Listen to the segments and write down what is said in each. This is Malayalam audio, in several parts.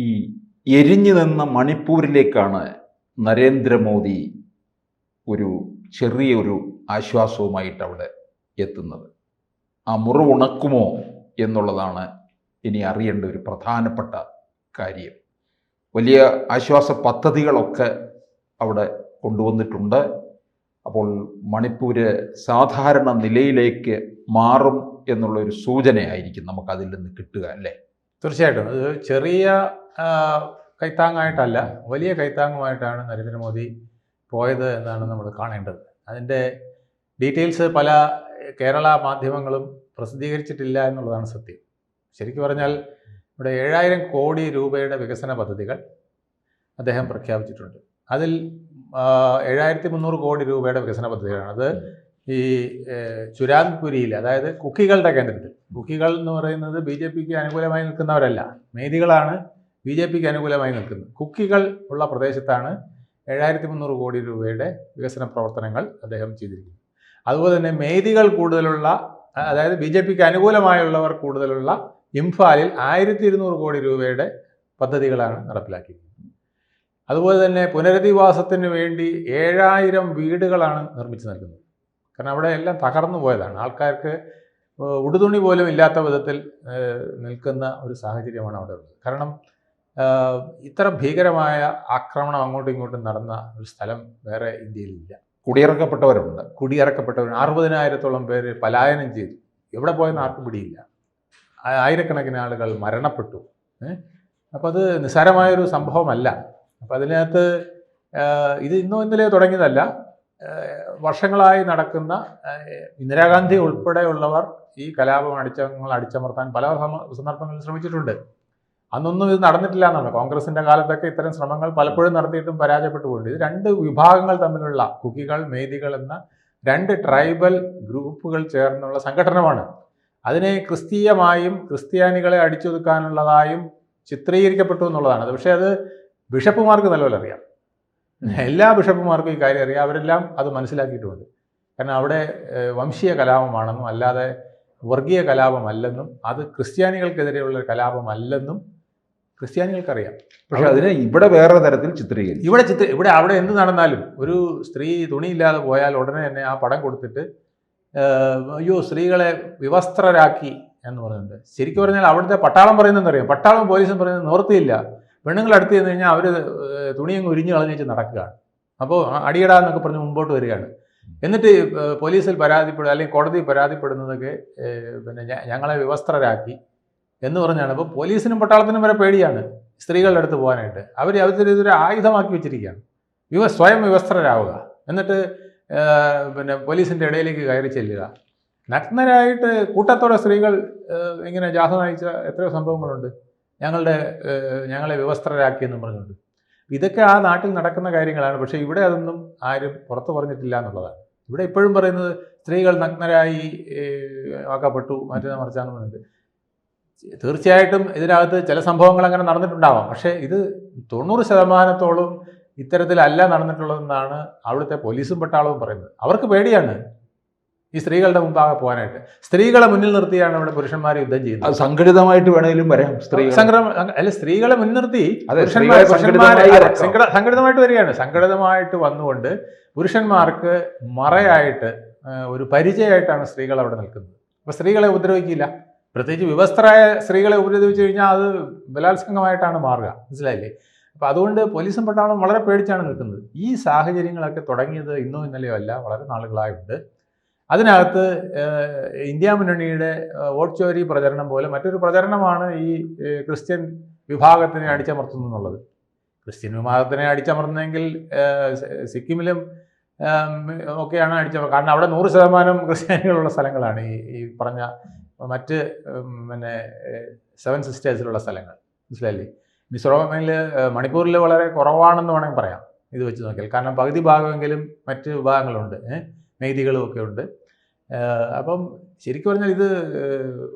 ഈ എരിഞ്ഞു നിന്ന മണിപ്പൂരിലേക്കാണ് നരേന്ദ്രമോദി ഒരു ചെറിയൊരു ആശ്വാസവുമായിട്ട് അവിടെ എത്തുന്നത്. ആ മുറിവുണക്കുമോ എന്നുള്ളതാണ് ഇനി അറിയേണ്ട ഒരു പ്രധാനപ്പെട്ട കാര്യം. വലിയ ആശ്വാസ പദ്ധതികളൊക്കെ അവിടെ കൊണ്ടുവന്നിട്ടുണ്ട്. അപ്പോൾ മണിപ്പൂര് സാധാരണ നിലയിലേക്ക് മാറും എന്നുള്ളൊരു സൂചനയായിരിക്കും നമുക്കതിൽ നിന്ന് കിട്ടുക, അല്ലേ? തീർച്ചയായിട്ടും അത് ചെറിയ കൈത്താങ്ങായിട്ടല്ല, വലിയ കൈത്താങ്ങുമായിട്ടാണ് നരേന്ദ്രമോദി പോയത് എന്നാണ് നമ്മൾ കാണേണ്ടത്. അതിൻ്റെ ഡീറ്റെയിൽസ് പല കേരള മാധ്യമങ്ങളും പ്രസിദ്ധീകരിച്ചിട്ടില്ല എന്നുള്ളതാണ് സത്യം. ശരിക്കും പറഞ്ഞാൽ ഇവിടെ 7000 കോടി രൂപയുടെ വികസന പദ്ധതികൾ അദ്ദേഹം പ്രഖ്യാപിച്ചിട്ടുണ്ട്. അതിൽ 7300 കോടി രൂപയുടെ വികസന പദ്ധതികളാണ്. അത് ഈ ചുരാൻപുരിയിൽ, അതായത് കുക്കികളുടെ കേന്ദ്രത്തിൽ, കുക്കികൾ എന്ന് പറയുന്നത് BJPക്ക് അനുകൂലമായി നിൽക്കുന്നവരല്ല, മേദികളാണ് BJPക്ക് അനുകൂലമായി നിൽക്കുന്നത്. കുക്കികൾ ഉള്ള പ്രദേശത്താണ് 7300 കോടി രൂപയുടെ വികസന പ്രവർത്തനങ്ങൾ അദ്ദേഹം ചെയ്തിരിക്കുന്നത്. അതുപോലെ തന്നെ മേദികൾ കൂടുതലുള്ള, അതായത് BJPക്ക് അനുകൂലമായുള്ളവർ കൂടുതലുള്ള ഇംഫാലിൽ 1200 കോടി രൂപയുടെ പദ്ധതികളാണ് നടപ്പിലാക്കിയിരിക്കുന്നത്. അതുപോലെ തന്നെ പുനരധിവാസത്തിന് വേണ്ടി 7000 വീടുകളാണ് നിർമ്മിച്ചു നൽകുന്നത്. കാരണം അവിടെ എല്ലാം തകർന്നു പോയതാണ്. ആൾക്കാർക്ക് ഉടുതുണി പോലും ഇല്ലാത്ത വിധത്തിൽ നിൽക്കുന്ന ഒരു സാഹചര്യമാണ് അവിടെ ഉള്ളത്. കാരണം ഇത്ര ഭീകരമായ ആക്രമണം അങ്ങോട്ടും ഇങ്ങോട്ടും നടന്ന ഒരു സ്ഥലം വേറെ ഇന്ത്യയിലില്ല. കുടിയിറക്കപ്പെട്ടവരുണ്ട്. 60,000-ഓളം പേര് പലായനം ചെയ്തു. എവിടെ പോയെന്ന് ആർക്കും പിടിയില്ല. ആയിരക്കണക്കിന് ആളുകൾ മരണപ്പെട്ടു. അപ്പോൾ അത് നിസ്സാരമായൊരു സംഭവമല്ല. അപ്പോൾ അതിനകത്ത് ഇത് ഇന്നോ ഇന്നലെയോ തുടങ്ങിയതല്ല. വർഷങ്ങളായി നടക്കുന്ന, ഇന്ദിരാഗാന്ധി ഉൾപ്പെടെയുള്ളവർ ഈ കലാപം അടിച്ചമർത്താൻ പല സന്ദർഭങ്ങളിൽ ശ്രമിച്ചിട്ടുണ്ട്. അന്നൊന്നും ഇത് നടന്നിട്ടില്ല എന്നാണ്. കോൺഗ്രസിൻ്റെ കാലത്തൊക്കെ ഇത്തരം ശ്രമങ്ങൾ പലപ്പോഴും നടത്തിയിട്ടും പരാജയപ്പെട്ടു പോയിട്ടുണ്ട്. ഇത് രണ്ട് വിഭാഗങ്ങൾ തമ്മിലുള്ള, കുക്കികൾ, മേദികൾ എന്ന രണ്ട് ട്രൈബൽ ഗ്രൂപ്പുകൾ ചേർന്നുള്ള സംഘടനമാണ്. അതിനെ ക്രിസ്തീയമായും ക്രിസ്ത്യാനികളെ അടിച്ചൊതുക്കാനുള്ളതായും ചിത്രീകരിക്കപ്പെട്ടു എന്നുള്ളതാണ്. പക്ഷേ അത് ബിഷപ്പുമാർക്ക് നല്ലപോലെ അറിയാം. എല്ലാ ബിഷപ്പുമാർക്കും ഈ കാര്യം അറിയാം. അവരെല്ലാം അത് മനസ്സിലാക്കിയിട്ടുമുണ്ട്. കാരണം അവിടെ വംശീയ കലാപമാണെന്നും അല്ലാതെ വർഗീയ കലാപമല്ലെന്നും അത് ക്രിസ്ത്യാനികൾക്കെതിരെയുള്ള കലാപമല്ലെന്നും ക്രിസ്ത്യാനികൾക്കറിയാം. പക്ഷെ അതിനെ ഇവിടെ വേറെ തരത്തിൽ ചിത്രീകരിക്കും. ഇവിടെ അവിടെ എന്ത് നടന്നാലും ഒരു സ്ത്രീ തുണിയില്ലാതെ പോയാൽ ഉടനെ തന്നെ ആ പടം കൊടുത്തിട്ട് അയ്യോ സ്ത്രീകളെ വിവസ്ത്രരാക്കി എന്ന് പറയുന്നുണ്ട്. ശരിക്കും പറഞ്ഞാൽ അവിടുത്തെ പട്ടാളം പറയുന്നതെന്നറിയാം. പട്ടാളം പോലീസും പറയുന്നത് നിവൃത്തിയില്ല. പെണ്ണുങ്ങൾ അടുത്ത് ചെന്ന് കഴിഞ്ഞാൽ അവർ തുണിയങ്ങ് ഉരിഞ്ഞ് കളഞ്ഞിട്ട് നടക്കുകയാണ്. അപ്പോൾ അടിയടാന്നൊക്കെ പറഞ്ഞ് മുമ്പോട്ട് വരികയാണ്. എന്നിട്ട് പോലീസിൽ പരാതിപ്പെടുക അല്ലെങ്കിൽ കോടതിയിൽ പരാതിപ്പെടുന്നതൊക്കെ പിന്നെ ഞങ്ങളെ വിവസ്ത്രരാക്കി എന്ന് പറഞ്ഞാണ്. അപ്പോൾ പോലീസിനും പട്ടാളത്തിനും വരെ പേടിയാണ് സ്ത്രീകളുടെ അടുത്ത് പോകാനായിട്ട്. ഇതൊരു ആയുധമാക്കി വെച്ചിരിക്കുകയാണ്. സ്വയം വിവസ്ത്രരാവുക, എന്നിട്ട് പിന്നെ പോലീസിൻ്റെ ഇടയിലേക്ക് കയറി ചെല്ലുക. നഗ്നരായിട്ട് കൂട്ടത്തോടെ സ്ത്രീകൾ ഇങ്ങനെ ജാഥ നയിച്ച എത്രയോ സംഭവങ്ങളുണ്ട്. ഞങ്ങളെ വിവസ്ത്രരാക്കിയെന്നും പറഞ്ഞുകൊണ്ട്. ഇതൊക്കെ ആ നാട്ടിൽ നടക്കുന്ന കാര്യങ്ങളാണ്. പക്ഷേ ഇവിടെ അതൊന്നും ആരും പുറത്തു പറഞ്ഞിട്ടില്ല എന്നുള്ളതാണ്. ഇവിടെ ഇപ്പോഴും പറയുന്നത് സ്ത്രീകൾ നഗ്നരായി ആക്കപ്പെട്ടു, മറ്റേ മറിച്ചാന്ന് പറയുന്നത്. തീർച്ചയായിട്ടും ഇതിനകത്ത് ചില സംഭവങ്ങൾ അങ്ങനെ നടന്നിട്ടുണ്ടാവാം. പക്ഷേ ഇത് 90% ഇത്തരത്തിലല്ല നടന്നിട്ടുള്ളതെന്നാണ് അവിടുത്തെ പോലീസും പട്ടാളവും പറയുന്നത്. അവർക്ക് പേടിയാണ് ഈ സ്ത്രീകളുടെ മുമ്പാകെ പോകാനായിട്ട്. സ്ത്രീകളെ മുന്നിൽ നിർത്തിയാണ് ഇവിടെ പുരുഷന്മാർ യുദ്ധം ചെയ്യുന്നത്. അത് സംഘടിതമായിട്ട് വേണമെങ്കിലും വരാം. സ്ത്രീകളെ മുൻനിർത്തി സംഘടിതമായിട്ട് വരികയാണ്. സംഘടിതമായിട്ട് വന്നുകൊണ്ട് പുരുഷന്മാർക്ക് മറയായിട്ട് ഒരു പരിചയമായിട്ടാണ് സ്ത്രീകൾ അവിടെ നിൽക്കുന്നത്. അപ്പോൾ സ്ത്രീകളെ ഉപദ്രവിക്കില്ല. പ്രത്യേകിച്ച് വിവസ്ത്രരായ സ്ത്രീകളെ ഉപദ്രവിച്ചു കഴിഞ്ഞാൽ അത് ബലാത്സംഗമായിട്ടാണ് മാറുക. മനസ്സിലായില്ലേ? അപ്പോൾ അതുകൊണ്ട് പോലീസും പട്ടാളം വളരെ പേടിച്ചാണ് നിൽക്കുന്നത്. ഈ സാഹചര്യങ്ങളൊക്കെ തുടങ്ങിയത് ഇന്നോ ഇന്നലെയോ അല്ല, വളരെ നാളുകളായുണ്ട്. അതിനകത്ത് ഇന്ത്യ മുന്നണിയുടെ വോട്ട് ചോരി പ്രചരണം പോലെ മറ്റൊരു പ്രചരണമാണ് ഈ ക്രിസ്ത്യൻ വിഭാഗത്തിനെ അടിച്ചമർത്തുന്നു എന്നുള്ളത്. ക്രിസ്ത്യൻ വിഭാഗത്തിനെ അടിച്ചമർത്തുന്നെങ്കിൽ സിക്കിമിലും ഒക്കെയാണ് കാരണം അവിടെ 100% ക്രിസ്ത്യാനികളുള്ള സ്ഥലങ്ങളാണ് ഈ പറഞ്ഞ മറ്റ് പിന്നെ 7 സിസ്റ്റേഴ്സിലുള്ള സ്ഥലങ്ങൾ. മനസ്സിലായില്ലേ? മിസോറാമിൽ, മണിപ്പൂരിൽ വളരെ കുറവാണെന്ന് വേണമെങ്കിൽ പറയാം ഇത് വെച്ച് നോക്കിയാൽ. കാരണം പകുതി ഭാഗമെങ്കിലും മറ്റ് വിഭാഗങ്ങളുണ്ട്, മേദികളും ഒക്കെ ഉണ്ട്. അപ്പം ശരിക്കും പറഞ്ഞാൽ ഇത്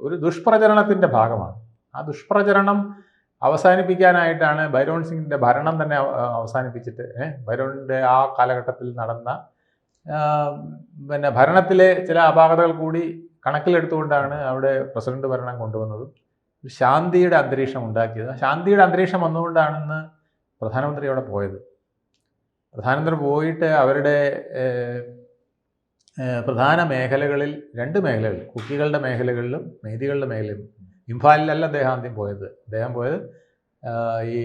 ഒരു ദുഷ്പ്രചരണത്തിൻ്റെ ഭാഗമാണ്. ആ ദുഷ്പ്രചരണം അവസാനിപ്പിക്കാനായിട്ടാണ് ബൈരോൺ സിംഗിൻ്റെ ഭരണം തന്നെ അവസാനിപ്പിച്ചിട്ട്, ബൈരോണിൻ്റെ ആ കാലഘട്ടത്തിൽ നടന്ന ഭരണത്തിലെ ചില അപാകതകൾ കൂടി കണക്കിലെടുത്തുകൊണ്ടാണ് അവിടെ പ്രസിഡന്റ് ഭരണം കൊണ്ടുവന്നതും ഒരു ശാന്തിയുടെ അന്തരീക്ഷം ഉണ്ടാക്കിയത്. ആ ശാന്തിയുടെ അന്തരീക്ഷം വന്നുകൊണ്ടാണെന്ന് പ്രധാനമന്ത്രി അവിടെ പോയത്. പ്രധാനമന്ത്രി പോയിട്ട് അവരുടെ പ്രധാന മേഖലകളിൽ 2 മേഖലകൾ, കുക്കികളുടെ മേഖലകളിലും മെയ്തികളുടെ മേഖലയിലും, ഇംഫാലിലല്ല അദ്ദേഹം ആദ്യം പോയത്. അദ്ദേഹം പോയത് ഈ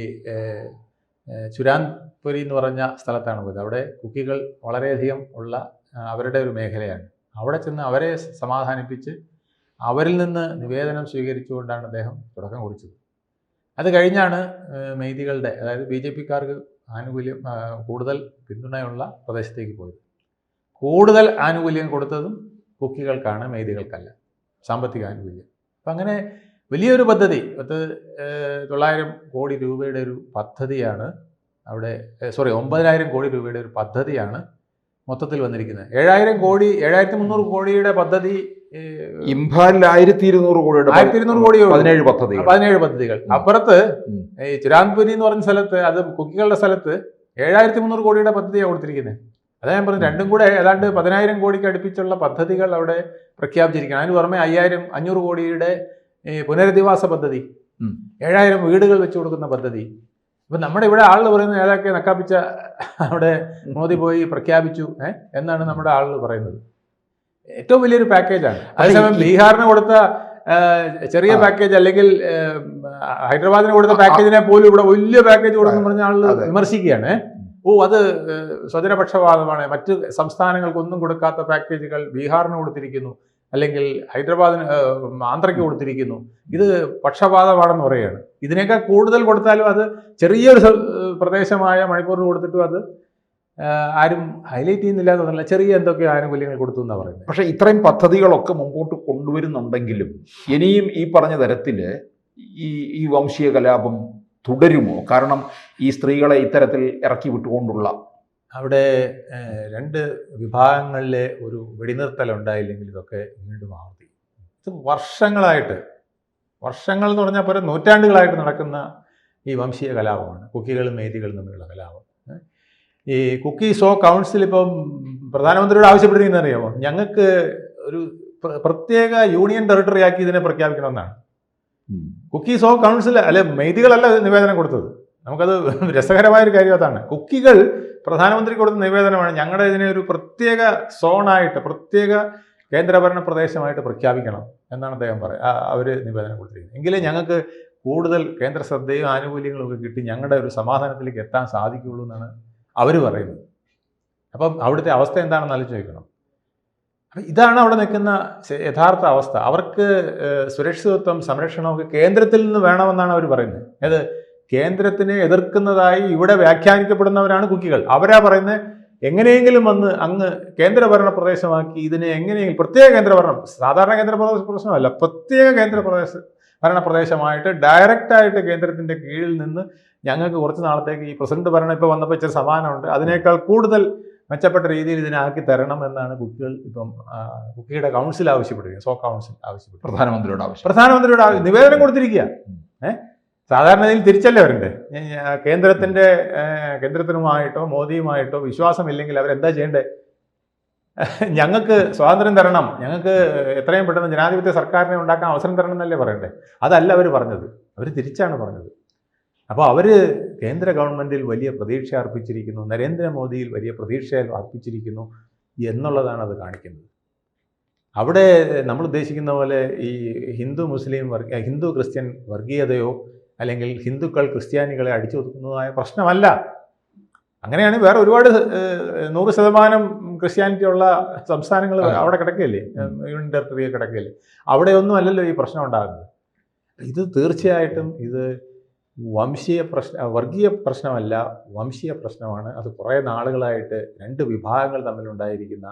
ചുരാൻപുരി എന്ന് പറഞ്ഞ സ്ഥലത്താണ് പോയത്. അവിടെ കുക്കികൾ വളരെയധികം ഉള്ള അവരുടെ ഒരു മേഖലയാണ്. അവിടെ ചെന്ന് അവരെ സമാധാനിപ്പിച്ച് അവരിൽ നിന്ന് നിവേദനം സ്വീകരിച്ചുകൊണ്ടാണ് അദ്ദേഹം തുടക്കം കുറിച്ചത്. അത് കഴിഞ്ഞാണ് മെയ്തികളുടെ, അതായത് BJP-ക്കാർക്ക് ആനുകൂല്യം കൂടുതൽ പിന്തുണയുള്ള പ്രദേശത്തേക്ക് പോയത്. കൂടുതൽ ആനുകൂല്യം കൊടുത്തതും കുക്കികൾക്കാണ്, മെയ്തികൾക്കല്ല, സാമ്പത്തിക ആനുകൂല്യം. അപ്പം അങ്ങനെ വലിയൊരു പദ്ധതി, 9,000 കോടി രൂപയുടെ ഒരു പദ്ധതിയാണ് അവിടെ, 9,000 കോടി രൂപയുടെ ഒരു പദ്ധതിയാണ് മൊത്തത്തിൽ വന്നിരിക്കുന്നത്. 7,300 കോടിയുടെ പദ്ധതി ഇംഫാലിൽ 1,200 കോടിയുടെ 1,200 കോടി 17 പദ്ധതികൾ. അപ്പുറത്ത് ഈ ചുരാൻപുരി എന്ന് പറഞ്ഞ സ്ഥലത്ത്, അത് കുക്കികളുടെ സ്ഥലത്ത് 7,300 കോടിയുടെ പദ്ധതിയാണ് കൊടുത്തിരിക്കുന്നത്. അതാ ഞാൻ പറഞ്ഞു, രണ്ടും കൂടെ ഏതാണ്ട് 10,000 കോടിക്ക് അടുപ്പിച്ചുള്ള പദ്ധതികൾ അവിടെ പ്രഖ്യാപിച്ചിരിക്കുകയാണ്. അതിന് പുറമെ 500 കോടിയുടെ പുനരധിവാസ പദ്ധതി, 7,000 വീടുകൾ വെച്ച് കൊടുക്കുന്ന പദ്ധതി. ഇപ്പം നമ്മുടെ ഇവിടെ ആളുകൾ പറയുന്നത് ഏതൊക്കെ നക്കാപ്പിച്ച അവിടെ മോദി പോയി പ്രഖ്യാപിച്ചു എന്നാണ് നമ്മുടെ ആളുകൾ പറയുന്നത്. ഏറ്റവും വലിയൊരു പാക്കേജാണ്. അതേസമയം ബീഹാറിന് കൊടുത്ത ചെറിയ പാക്കേജ്, അല്ലെങ്കിൽ ഹൈദരാബാദിന് കൊടുത്ത പാക്കേജിനെ പോലും ഇവിടെ വലിയ പാക്കേജ് കൊടുക്കുന്നു പറഞ്ഞ ആളുകൾ വിമർശിക്കുകയാണ്. അത് സ്വജനപക്ഷപാതമാണ്, മറ്റ് സംസ്ഥാനങ്ങൾക്കൊന്നും കൊടുക്കാത്ത പാക്കേജുകൾ ബീഹാറിന് കൊടുത്തിരിക്കുന്നു, അല്ലെങ്കിൽ ഹൈദരാബാദിന്, ആന്ധ്രയ്ക്ക് കൊടുത്തിരിക്കുന്നു, ഇത് പക്ഷപാതമാണെന്ന് പറയുകയാണ്. ഇതിനേക്കാൾ കൂടുതൽ കൊടുത്താലും അത് ചെറിയൊരു പ്രദേശമായ മണിപ്പൂരിന് കൊടുത്തിട്ടും അത് ആരും ഹൈലൈറ്റ് ചെയ്യുന്നില്ല എന്നല്ല, ചെറിയ എന്തൊക്കെയോ ആനുകൂല്യങ്ങൾ കൊടുത്തു എന്നാണ് പറയുന്നത്. പക്ഷേ ഇത്രയും പദ്ധതികളൊക്കെ മുമ്പോട്ട് കൊണ്ടുവരുന്നുണ്ടെങ്കിലും ഇനിയും ഈ പറഞ്ഞ തരത്തിൽ ഈ വംശീയ കലാപം തുടരുമോ? കാരണം ഈ സ്ത്രീകളെ ഇത്തരത്തിൽ ഇറക്കി വിട്ടുകൊണ്ടുള്ള അവിടെ 2 വിഭാഗങ്ങളിലെ ഒരു വെടിനിർത്തൽ ഉണ്ടായില്ലെങ്കിൽ ഇതൊക്കെ വീണ്ടും ആവർത്തിക്കും. ഇത് വർഷങ്ങൾ എന്ന് പറഞ്ഞാൽ പോലെ നൂറ്റാണ്ടുകളായിട്ട് നടക്കുന്ന ഈ വംശീയ കലാപമാണ്, കുക്കികളും മെയ്തികളും തമ്മിലുള്ള കലാപം. ഈ കുക്കി സോ കൗൺസിൽ ഇപ്പം പ്രധാനമന്ത്രിയോട് ആവശ്യപ്പെട്ടിരിക്കുന്നത് അറിയാമോ? ഞങ്ങൾക്ക് ഒരു പ്രത്യേക യൂണിയൻ ടെറിട്ടറി ആക്കി ഇതിനെ പ്രഖ്യാപിക്കണമെന്നാണ്. കുക്കി സോ കൗൺസിൽ അല്ലെ, മെയ്തികളല്ല നിവേദനം കൊടുത്തത്. നമുക്കത് രസകരമായൊരു കാര്യം അതാണ്. കുക്കികൾ പ്രധാനമന്ത്രി കൊടുത്ത നിവേദനമാണ്, ഞങ്ങളുടെ ഇതിനെ ഒരു പ്രത്യേക സോണായിട്ട്, പ്രത്യേക കേന്ദ്രഭരണ പ്രദേശമായിട്ട് പ്രഖ്യാപിക്കണം എന്നാണ് അദ്ദേഹം അവർ നിവേദനം കൊടുത്തിരിക്കുന്നത്. എങ്കിലേ ഞങ്ങൾക്ക് കൂടുതൽ കേന്ദ്ര ശ്രദ്ധയും ആനുകൂല്യങ്ങളും ഒക്കെ കിട്ടി ഞങ്ങളുടെ ഒരു സമാധാനത്തിലേക്ക് എത്താൻ സാധിക്കുകയുള്ളൂ എന്നാണ് അവർ പറയുന്നത്. അപ്പം അവിടുത്തെ അവസ്ഥ എന്താണെന്ന് ആലോചിച്ച് നോക്കണം. അപ്പം ഇതാണ് അവിടെ നിൽക്കുന്ന യഥാർത്ഥ അവസ്ഥ. അവർക്ക് സുരക്ഷിതത്വം, സംരക്ഷണമൊക്കെ കേന്ദ്രത്തിൽ നിന്ന് വേണമെന്നാണ് അവർ പറയുന്നത്. അത് കേന്ദ്രത്തിനെ എതിർക്കുന്നതായി ഇവിടെ വ്യാഖ്യാനിക്കപ്പെടുന്നവരാണ് കുക്കികൾ. അവരാ പറയുന്നത് എങ്ങനെയെങ്കിലും വന്ന് അങ്ങ് കേന്ദ്രഭരണ പ്രദേശമാക്കി ഇതിനെ എങ്ങനെയെങ്കിലും പ്രത്യേക കേന്ദ്രഭരണം, സാധാരണ കേന്ദ്രപ്രദേശ പ്രശ്നമല്ല, പ്രത്യേക ഭരണ പ്രദേശമായിട്ട് ഡയറക്റ്റായിട്ട് കേന്ദ്രത്തിൻ്റെ കീഴിൽ നിന്ന് ഞങ്ങൾക്ക് കുറച്ച് നാളത്തേക്ക് ഈ പ്രസിഡന്റ് ഭരണം ഇപ്പോൾ വന്നപ്പോൾ ഇച്ചിരി സമാനമുണ്ട്, അതിനേക്കാൾ കൂടുതൽ മെച്ചപ്പെട്ട രീതിയിൽ ഇതിനാക്കി തരണം എന്നാണ് കുക്കികൾ ഇപ്പം കുക്കിയുടെ കൗൺസിൽ ആവശ്യപ്പെട്ടിരിക്കുന്നത്. സോ കൗൺസിൽ ആവശ്യപ്പെട്ടു പ്രധാനമന്ത്രിയോട് നിവേദനം കൊടുത്തിരിക്കുക. സാധാരണ ഇതിൽ തിരിച്ചല്ലേ വരണ്ടേ? കേന്ദ്രത്തിനുമായിട്ടോ മോദിയുമായിട്ടോ വിശ്വാസമില്ലെങ്കിൽ അവരെന്താ ചെയ്യേണ്ടേ? ഞങ്ങൾക്ക് സ്വാതന്ത്ര്യം തരണം, ഞങ്ങൾക്ക് എത്രയും പെട്ടെന്ന് ജനാധിപത്യ സർക്കാരിനെ ഉണ്ടാക്കാൻ അവസരം തരണം എന്നല്ലേ പറയണ്ടേ? അതല്ല അവർ പറഞ്ഞത്, അവർ തിരിച്ചാണ് പറഞ്ഞത്. അപ്പോൾ അവർ കേന്ദ്ര ഗവൺമെൻറ്റിൽ വലിയ പ്രതീക്ഷ അർപ്പിച്ചിരിക്കുന്നു, നരേന്ദ്രമോദിയിൽ വലിയ പ്രതീക്ഷ അർപ്പിച്ചിരിക്കുന്നു എന്നുള്ളതാണ് അത് കാണിക്കുന്നത്. അവിടെ നമ്മൾ ഉദ്ദേശിക്കുന്ന പോലെ ഈ ഹിന്ദു ക്രിസ്ത്യൻ വർഗീയതയോ അല്ലെങ്കിൽ ഹിന്ദുക്കൾ ക്രിസ്ത്യാനികളെ അടിച്ചു ഒതുക്കുന്നതായ പ്രശ്നമല്ല. അങ്ങനെയാണ് വേറെ ഒരുപാട് 100% ക്രിസ്ത്യാനിറ്റി ഉള്ള സംസ്ഥാനങ്ങൾ അവിടെ കിടക്കുകയല്ലേ, യൂണിയൻ ടെറിട്ടറിയിൽ കിടക്കുകയല്ലേ. അവിടെയൊന്നും അല്ലല്ലോ ഈ പ്രശ്നം ഉണ്ടാകുന്നത്. ഇത് തീർച്ചയായിട്ടും ഇത് വർഗീയ പ്രശ്നമല്ല, വംശീയ പ്രശ്നമാണ്. അത് കുറേ നാളുകളായിട്ട് 2 വിഭാഗങ്ങൾ തമ്മിലുണ്ടായിരിക്കുന്ന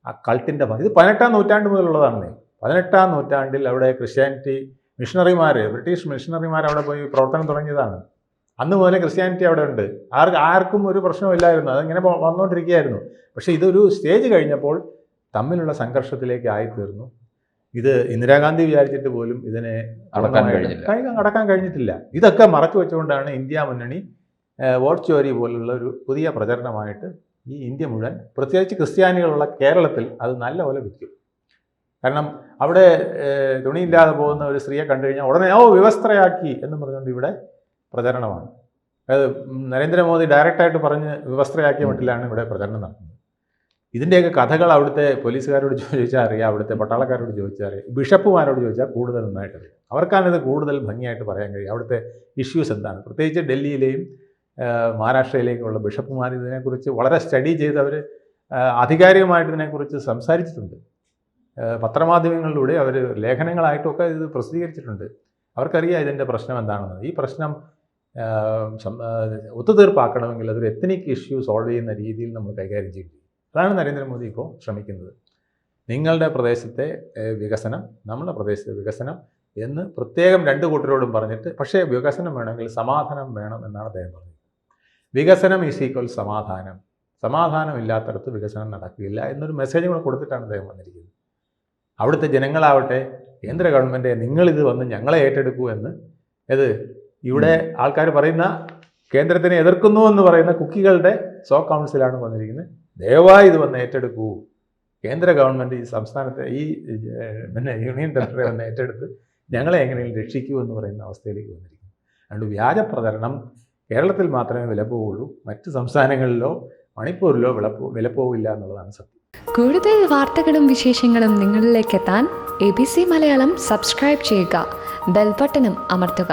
ആ കൾട്ടിൻ്റെ ഇത് 18-ാം നൂറ്റാണ്ട് മുതലുള്ളതാണ്. 18-ാം നൂറ്റാണ്ടിൽ അവിടെ ക്രിസ്ത്യാനിറ്റി ബ്രിട്ടീഷ് മിഷണറിമാർ അവിടെ പോയി പ്രവർത്തനം തുടങ്ങിയതാണ്. അന്ന് മുതലേ ക്രിസ്ത്യാനിറ്റി അവിടെ ഉണ്ട്. ആർക്കും ഒരു പ്രശ്നമില്ലായിരുന്നു, അതിങ്ങനെ വന്നുകൊണ്ടിരിക്കുകയായിരുന്നു. പക്ഷേ ഇതൊരു സ്റ്റേജ് കഴിഞ്ഞപ്പോൾ തമ്മിലുള്ള സംഘർഷത്തിലേക്ക് ആയിത്തീർന്നു. ഇത് ഇന്ദിരാഗാന്ധി വിചാരിച്ചിട്ട് പോലും ഇതിനെ അടക്കാൻ കഴിഞ്ഞിട്ടില്ല. ഇതൊക്കെ മറച്ചു വെച്ചുകൊണ്ടാണ് ഇന്ത്യ മുന്നണി വോട്ട് ചോരി പോലുള്ള ഒരു പുതിയ പ്രചരണമായിട്ട് ഈ ഇന്ത്യ മുഴുവൻ, പ്രത്യേകിച്ച് ക്രിസ്ത്യാനികളുള്ള കേരളത്തിൽ അത് നല്ലപോലെ വിൽക്കും. കാരണം അവിടെ തുണിയില്ലാതെ പോകുന്ന ഒരു സ്ത്രീയെ കണ്ടു കഴിഞ്ഞാൽ ഉടനെ വിവസ്ത്രയാക്കി എന്ന് പറഞ്ഞുകൊണ്ട് ഇവിടെ പ്രചരണമാണ്. അതായത് നരേന്ദ്രമോദി ഡയറക്റ്റായിട്ട് പറഞ്ഞ് വിവസ്ത്രയാക്കിയ മട്ടിലാണ് ഇവിടെ പ്രചരണം നടത്തുന്നത്. ഇതിൻ്റെയൊക്കെ കഥകൾ അവിടുത്തെ പോലീസുകാരോട് ചോദിച്ചാൽ അറിയാം, അവിടുത്തെ പട്ടാളക്കാരോട് ചോദിച്ചാൽ അറിയാം, ബിഷപ്പുമാരോട് ചോദിച്ചാൽ കൂടുതൽ നന്നായിട്ട് അറിയാം. അവർക്കാണിത് കൂടുതൽ ഭംഗിയായിട്ട് പറയാൻ കഴിയും. അവിടുത്തെ ഇഷ്യൂസ് എന്താണ്, പ്രത്യേകിച്ച് ഡൽഹിയിലെയും മഹാരാഷ്ട്രയിലേക്കുള്ള ബിഷപ്പുമാർ ഇതിനെക്കുറിച്ച് വളരെ സ്റ്റഡി ചെയ്ത് അവർ ആധികാരികമായിട്ട് ഇതിനെക്കുറിച്ച് സംസാരിച്ചിട്ടുണ്ട്. പത്രമാധ്യമങ്ങളിലൂടെ അവർ ലേഖനങ്ങളായിട്ടൊക്കെ ഇത് പ്രസിദ്ധീകരിച്ചിട്ടുണ്ട്. അവർക്കറിയാം ഇതിൻ്റെ പ്രശ്നം എന്താണെന്ന്. ഈ പ്രശ്നം ഒത്തുതീർപ്പാക്കണമെങ്കിൽ അതൊരു എത്നിക് ഇഷ്യൂ സോൾവ് ചെയ്യുന്ന രീതിയിൽ നമ്മൾ കൈകാര്യം ചെയ്യും. അതാണ് നരേന്ദ്രമോദി ഇപ്പോൾ ശ്രമിക്കുന്നത്. നിങ്ങളുടെ പ്രദേശത്തെ വികസനം, നമ്മുടെ പ്രദേശത്തെ വികസനം എന്ന് പ്രത്യേകം രണ്ട് കൂട്ടരോടും പറഞ്ഞിട്ട്, പക്ഷേ വികസനം വേണമെങ്കിൽ സമാധാനം വേണം എന്നാണ് അദ്ദേഹം പറഞ്ഞത്. വികസനം ഈസ് ഈക്വൽ സമാധാനം, സമാധാനം ഇല്ലാത്തടത്ത് വികസനം നടക്കില്ല എന്നൊരു മെസ്സേജ് കൂടെ കൊടുത്തിട്ടാണ് അദ്ദേഹം വന്നിരിക്കുന്നത്. അവിടുത്തെ ജനങ്ങളാവട്ടെ കേന്ദ്ര ഗവൺമെൻറ് നിങ്ങളിത് വന്ന് ഞങ്ങളെ ഏറ്റെടുക്കൂ എന്ന് ഇവിടെ ആൾക്കാർ പറയുന്ന കേന്ദ്രത്തിനെ എതിർക്കുന്നു എന്ന് പറയുന്ന കുക്കികളുടെ കൗൺസിലാണ് വന്നിരിക്കുന്നത്. ദയവായി ഇത് വന്ന് ഏറ്റെടുക്കൂ, കേന്ദ്ര ഗവൺമെൻറ് ഈ സംസ്ഥാനത്തെ ഈ യൂണിയൻ ടെറിട്ടറി വന്ന് ഏറ്റെടുത്ത് ഞങ്ങളെ എങ്ങനെയും രക്ഷിക്കൂ എന്ന് പറയുന്ന അവസ്ഥയിലേക്ക് വന്നിരിക്കുന്നു. അതുകൊണ്ട് വ്യാജ പ്രചരണം കേരളത്തിൽ മാത്രമേ വിലപ്പോവുള്ളൂ, മറ്റ് സംസ്ഥാനങ്ങളിലോ മണിപ്പൂരിലോ വിലപ്പോവില്ല എന്നുള്ളതാണ് സത്യം. കൂടുതൽ വാർത്തകളും വിശേഷങ്ങളും നിങ്ങളിലേക്ക് എത്താൻ ABC മലയാളം സബ്സ്ക്രൈബ് ചെയ്യുക, ബെൽ ബട്ടണും അമർത്തുക.